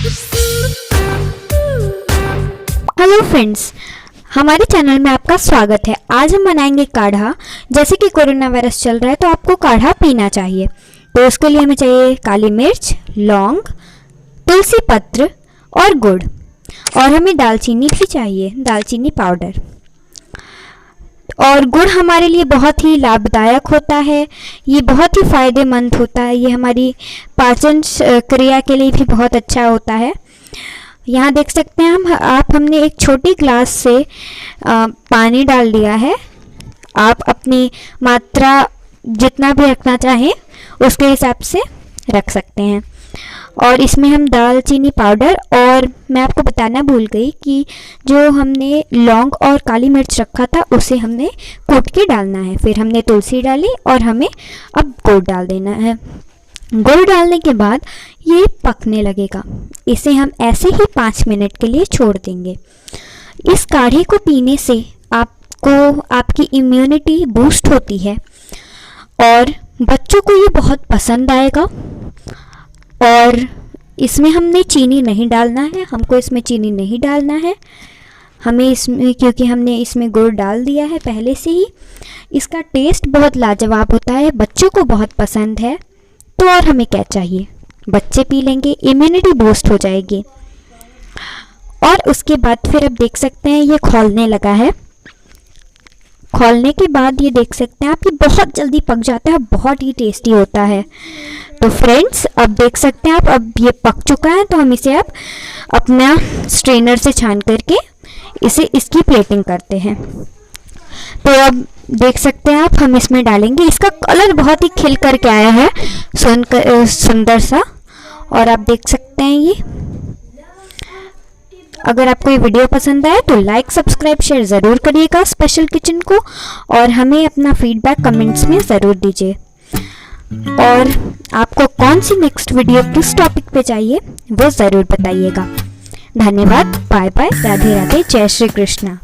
Hello friends, हमारे channel में आपका स्वागत है। आज हम बनाएंगे काढ़ा। जैसे कि कोरोना वायरस चल रहा है तो आपको काढ़ा पीना चाहिए। तो उसके लिए हमें चाहिए काली मिर्च, लौंग, तुलसी पत्र और गुड़, और हमें दालचीनी भी चाहिए, दालचीनी पाउडर। और गुड़ हमारे लिए बहुत ही लाभदायक होता है, ये बहुत ही फ़ायदेमंद होता है, ये हमारी पाचन क्रिया के लिए भी बहुत अच्छा होता है। यहाँ देख सकते हैं हमने एक छोटी ग्लास से पानी डाल दिया है। आप अपनी मात्रा जितना भी रखना चाहें उसके हिसाब से रख सकते हैं। और इसमें हम दालचीनी पाउडर, और मैं आपको बताना भूल गई कि जो हमने लौंग और काली मिर्च रखा था उसे हमने कूट के डालना है। फिर हमने तुलसी डाली और हमें अब गुड़ डाल देना है। गुड़ डालने के बाद ये पकने लगेगा। इसे हम ऐसे ही 5 मिनट के लिए छोड़ देंगे। इस काढ़े को पीने से आपकी इम्यूनिटी बूस्ट होती है और बच्चों को ये बहुत पसंद आएगा। और इसमें हमने चीनी नहीं डालना है, हमको इसमें चीनी नहीं डालना है हमें इसमें, क्योंकि हमने इसमें गुड़ डाल दिया है पहले से ही। इसका टेस्ट बहुत लाजवाब होता है, बच्चों को बहुत पसंद है। तो और हमें क्या चाहिए, बच्चे पी लेंगे, इम्यूनिटी बूस्ट हो जाएगी। और उसके बाद फिर आप देख सकते हैं ये खौलने लगा है। खौलने के बाद ये देख सकते हैं आप, ये बहुत जल्दी पक जाता है, बहुत ही टेस्टी होता है। तो फ्रेंड्स, अब देख सकते हैं आप, अब ये पक चुका है। तो हम इसे अब अपना स्ट्रेनर से छान करके इसकी प्लेटिंग करते हैं। तो अब देख सकते हैं आप, हम इसमें डालेंगे। इसका कलर बहुत ही खिल करके आया है, सुंदर सा। और आप देख सकते हैं ये। अगर आपको ये वीडियो पसंद आए तो लाइक, सब्सक्राइब, शेयर ज़रूर करिएगा स्पेशल किचन को, और हमें अपना फीडबैक कमेंट्स में ज़रूर दीजिए। और आपको कौन सी नेक्स्ट वीडियो किस टॉपिक पे चाहिए वो ज़रूर बताइएगा। धन्यवाद, बाय बाय, राधे राधे, जय श्री कृष्णा।